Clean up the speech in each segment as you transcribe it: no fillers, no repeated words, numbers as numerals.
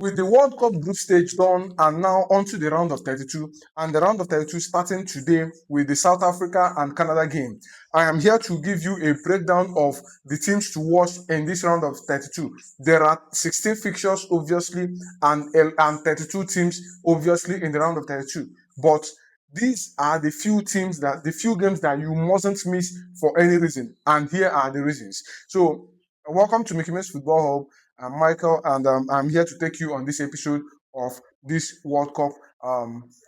With the World Cup group stage done and now onto the round of 32, and the round of 32 starting today with the South Africa and Canada game, I am here to give you a breakdown of the teams to watch in this round of 32. There are 16 fixtures, obviously, and 32 teams, obviously, in the round of 32. But these are the few games that you mustn't miss for any reason. And here are the reasons. So, welcome to Mickey Mouse Football Hub. I'm Michael, and I'm here to take you on this episode of this World Cup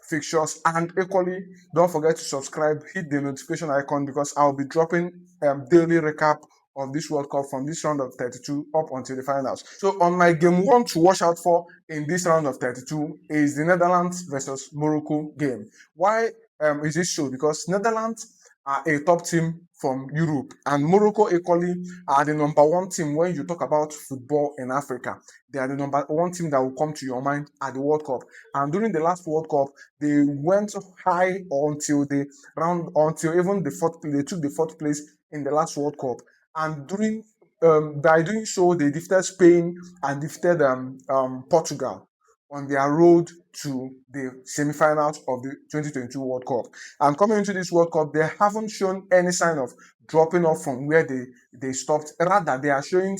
fixtures. And equally, don't forget to subscribe, hit the notification icon because I'll be dropping daily recap of this World Cup from this round of 32 up until the finals. So on my game one to watch out for in this round of 32 is the Netherlands versus Morocco game. Why is this so? Because Netherlands are a top team from Europe, and Morocco equally are the number one team when you talk about football in Africa. They are the number one team that will come to your mind at the World Cup. And during the last World Cup, they went high until even the fourth. They took the fourth place in the last World Cup, and by doing so, they defeated Spain and defeated Portugal on their road to the semi-finals of the 2022 World Cup. And coming into this World Cup, they haven't shown any sign of dropping off from where they stopped. Rather, they are showing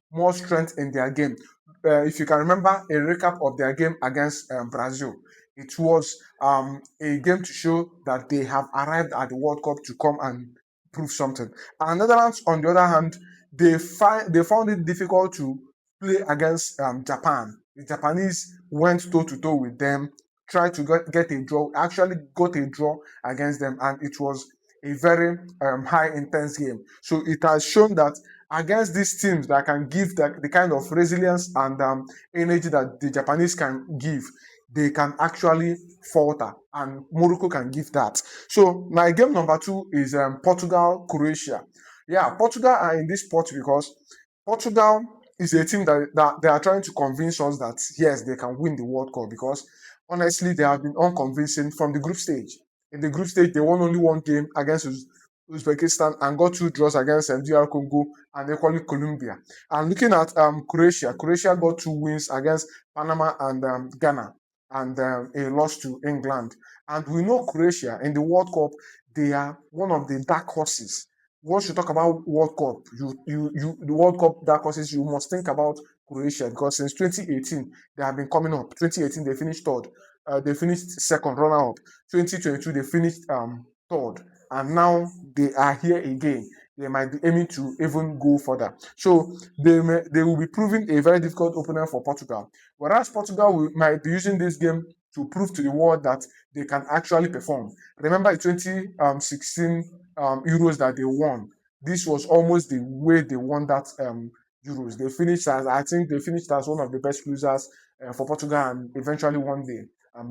more strength in their game. If you can remember a recap of their game against Brazil, it was a game to show that they have arrived at the World Cup to come and prove something. And Netherlands, on the other hand, they found it difficult to play against Japan. The Japanese went toe-to-toe with them, tried to get a draw, actually got a draw against them, and it was a very high intense game. So it has shown that against these teams that can give the kind of resilience and energy that the Japanese can give, they can actually falter, and Morocco can give that. So my game number 2 is Portugal, Croatia. Yeah, Portugal are in this spot because Portugal is a team that they are trying to convince us that yes, they can win the World Cup, because honestly, they have been unconvincing from the group stage. In the group stage, they won only one game against Uzbekistan and got 2 draws against DR Congo and equally Colombia. And looking at Croatia got 2 wins against Panama and Ghana, and a loss to England. And we know Croatia in the World Cup, they are one of the dark horses. Once you talk about World Cup, the World Cup dark horses, you must think about Croatia, because since 2018 they have been coming up. 2018 they finished third, they finished second runner-up. 2022 they finished third, and now they are here again. They might be aiming to even go further. So they will be proving a very difficult opponent for Portugal. Whereas Portugal might be using this game to prove to the world that they can actually perform. Remember in 2016 Euros that they won. This was almost the way they won that Euros. I think they finished as one of the best losers for Portugal, and eventually won the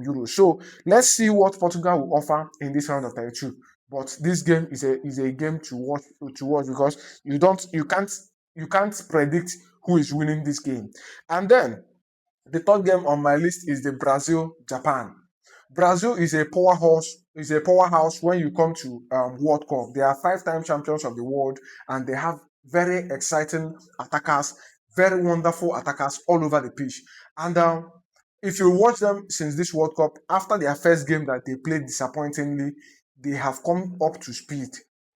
Euros. So let's see what Portugal will offer in this round of 32. But this game is a game to watch because you can't predict who is winning this game. And then the third game on my list is the Brazil-Japan. Brazil is a powerhouse when you come to World Cup. They are 5-time champions of the world, and they have very exciting attackers, very wonderful attackers all over the pitch. And if you watch them since this World Cup, after their first game that they played disappointingly, they have come up to speed,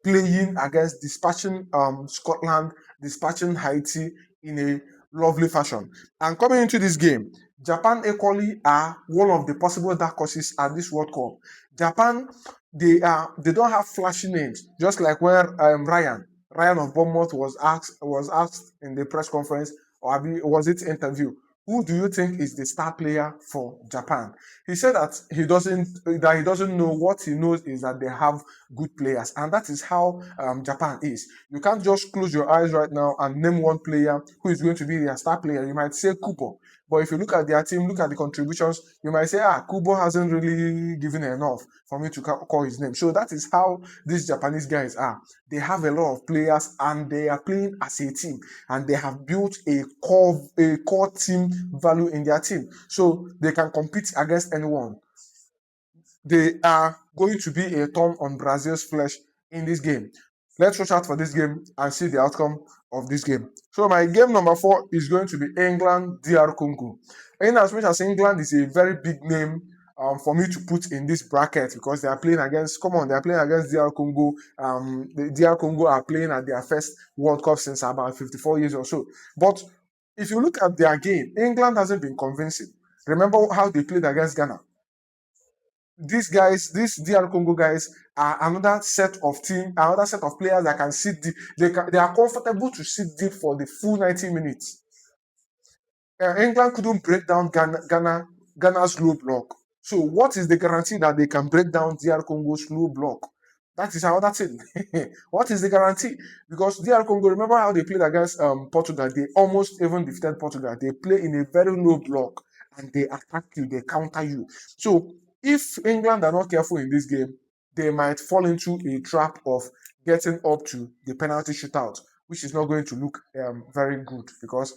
playing against dispatching Scotland, dispatching Haiti in a lovely fashion. And coming into this game, Japan equally are one of the possible dark horses at this World Cup. Japan, they don't have flashy names, just like when Ryan of Bournemouth was asked in the press conference, or was it interview, who do you think is the star player for Japan? He said that he doesn't know. What he knows is that they have good players, and that is how Japan is. You can't just close your eyes right now and name one player who is going to be their star player. You might say Kubo, but if you look at their team, look at the contributions, you might say, Kubo hasn't really given enough for me to call his name. So that is how these Japanese guys are. They have a lot of players, and they are playing as a team, and they have built a core team value in their team, so they can compete against anyone. They are going to be a thorn on Brazil's flesh in this game. Let's watch out for this game and see the outcome of this game. So my game number 4 is going to be England DR Congo. In as much as England is a very big name for me to put in this bracket because they are playing against, they are playing against DR Congo. The DR Congo are playing at their first World Cup since about 54 years or so. But if you look at their game, England hasn't been convincing. Remember how they played against Ghana? These guys, these DR Congo guys, are another set of players that can sit deep. They are comfortable to sit deep for the full 90 minutes. England couldn't break down Ghana's low block. So what is the guarantee that they can break down DR Congo's low block? That is another thing. What is the guarantee? Because DR Congo, remember how they played against Portugal? They almost even defeated Portugal. They play in a very low block and they attack you, they counter you. So if England are not careful in this game, they might fall into a trap of getting up to the penalty shootout, which is not going to look very good because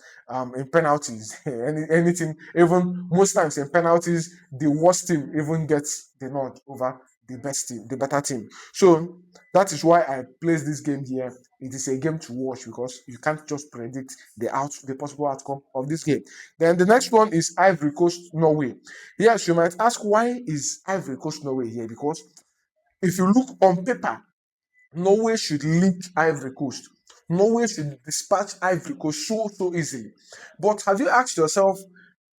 in penalties, anything, even most times in penalties, the worst team even gets the nod over the best team, the better team. So that is why I placed this game here. It is a game to watch because you can't just predict the possible outcome of this game. Then the next one is Ivory Coast Norway. Yes, you might ask, why is Ivory Coast Norway here? Because if you look on paper, Norway should lead Ivory Coast. Norway should dispatch Ivory Coast so easily. But have you asked yourself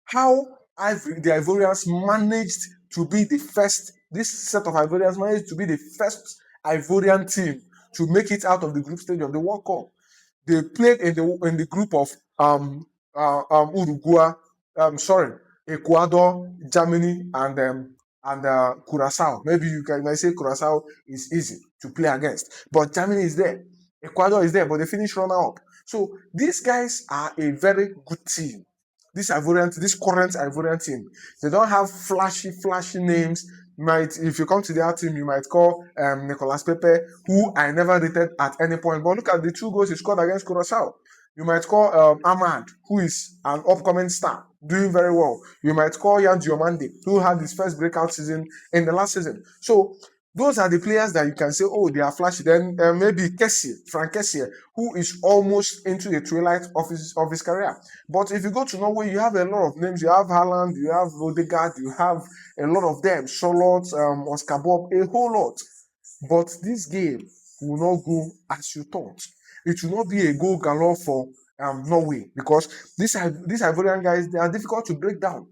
how the Ivorians managed to be the first, this set of Ivorians managed to be the first Ivorian team to make it out of the group stage of the World Cup? They played in the group of Uruguay, Ecuador, Germany, and Curacao. Maybe you might say Curacao is easy to play against, but Germany is there, Ecuador is there, but they finished runner up. So these guys are a very good team. This current Ivorian team, they don't have flashy names. If you come to their team, you might call Nicolas Pepe, who I never rated at any point. But look at the 2 goals he scored against Curacao. You might call Ahmad, who is an upcoming star, doing very well. You might call Yan Diomande, who had his first breakout season in the last season. So those are the players that you can say, oh, they are flashy. Then maybe Frank Kessie, who is almost into the twilight of his career. But if you go to Norway, you have a lot of names. You have Haaland, you have Odegaard, you have a lot of them. Charlotte, Oscar Bob, a whole lot. But this game will not go as you thought. It will not be a goal galore for Norway because these Ivorian guys, they are difficult to break down.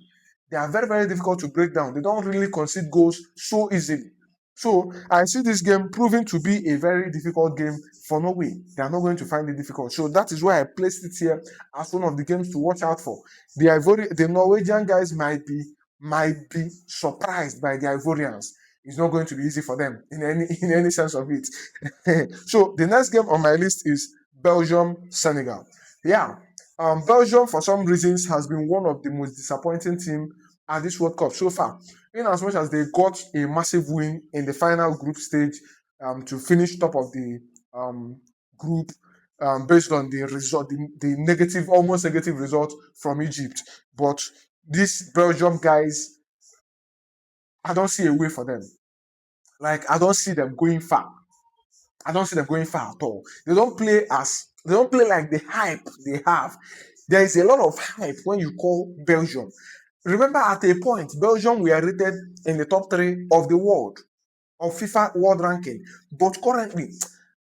They are very, very difficult to break down. They don't really concede goals so easily. So I see this game proving to be a very difficult game for Norway. They are not going to find it difficult. So that is why I placed it here as one of the games to watch out for. The Norwegian guys might be surprised by the Ivorians. It's not going to be easy for them in any sense of it. So the next game on my list is Belgium Senegal. Yeah, Belgium for some reasons has been one of the most disappointing teams at this World Cup so far. In as much as they got a massive win in the final group stage to finish top of the group based on the result, the negative, almost negative result from Egypt. But these Belgium guys, I don't see a way for them. Like, I don't see them going far. I don't see them going far at all. They don't play like the hype they have. There is a lot of hype when you call Belgium. Remember, at a point, Belgium were rated in the top 3 of the world, of FIFA World Ranking. But currently,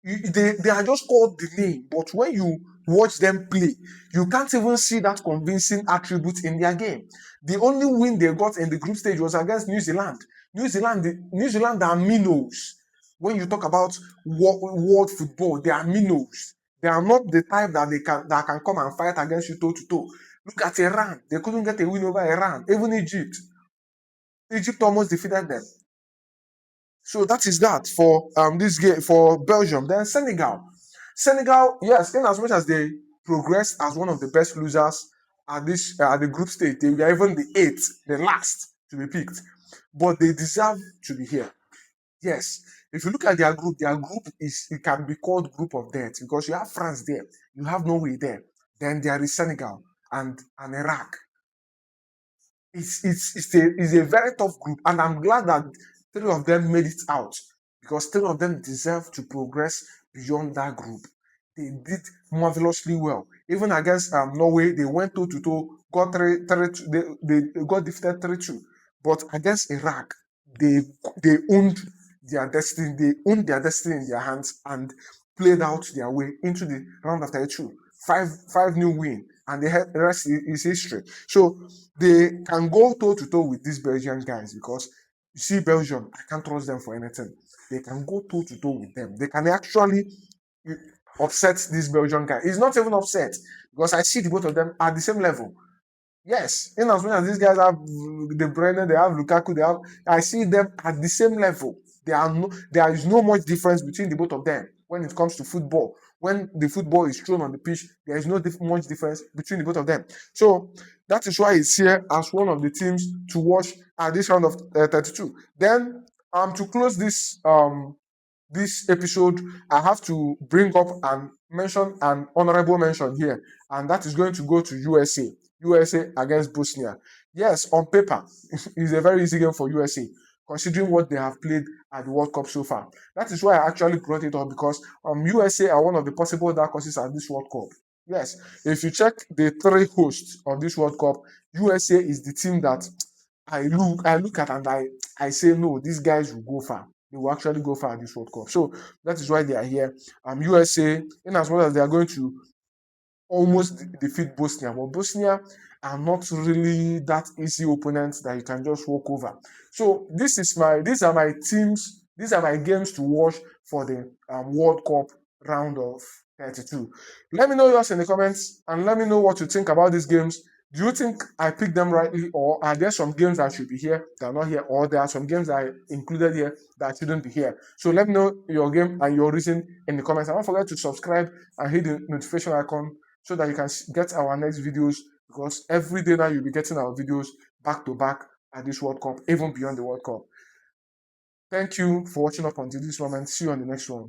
they are just called the name. But when you watch them play, you can't even see that convincing attribute in their game. The only win they got in the group stage was against New Zealand. New Zealand are minnows. When you talk about world football, they are minnows. They are not the type that can come and fight against you toe to toe. Look at Iran. They couldn't get a win over Iran. Even Egypt almost defeated them. So that is that for this game for Belgium. Then Senegal, yes, in as much as they progressed as one of the best losers at the group stage, they were even the 8th, the last to be picked. But they deserve to be here. Yes. If you look at their group it can be called group of death because you have France there, you have Norway there, then there is Senegal and Iraq. It's a very tough group, and I'm glad that 3 of them made it out because 3 of them deserve to progress beyond that group. They did marvelously well. Even against Norway, they went toe to toe, got they got defeated 3-2. But against Iraq, they they owned their destiny. They owned their destiny in their hands and played out their way into the round of 32. Five new win, and the rest is history. So they can go toe to toe with these Belgian guys because you see Belgium, I can't trust them for anything. They can go toe to toe with them. They can actually upset this Belgian guy. He's not even upset because I see the both of them at the same level. Yes, in as much as these guys have the Brennan, they have Lukaku, I see them at the same level. There is no much difference between the both of them when it comes to football. When the football is thrown on the pitch, there is no much difference between the both of them. So that is why it's here as one of the teams to watch at this round of 32. Then to close this episode, I have to bring up and mention an honorable mention here, and that is going to go to USA. USA against Bosnia. Yes, on paper, it's a very easy game for USA, considering what they have played at the World Cup so far. That is why I actually brought it up because USA are one of the possible dark horses at this World Cup. Yes, if you check the three hosts of this World Cup, USA is the team that I look at and I say no, these guys will go far. They will actually go far at this World Cup. So that is why they are here. USA, in as well as they are going to almost defeat Bosnia, but Bosnia are not really that easy opponents that you can just walk over. So these are my teams, these are my games to watch for the World Cup round of 32. Let me know yours in the comments and let me know what you think about these games. Do you think I picked them rightly, or are there some games that should be here that are not here, or there are some games that I included here that shouldn't be here? So let me know your game and your reason in the comments. And don't forget to subscribe and hit the notification icon so that you can get our next videos, because every day now you'll be getting our videos back to back at this World Cup, even beyond the World Cup. Thank you for watching up until this moment. See you on the next one.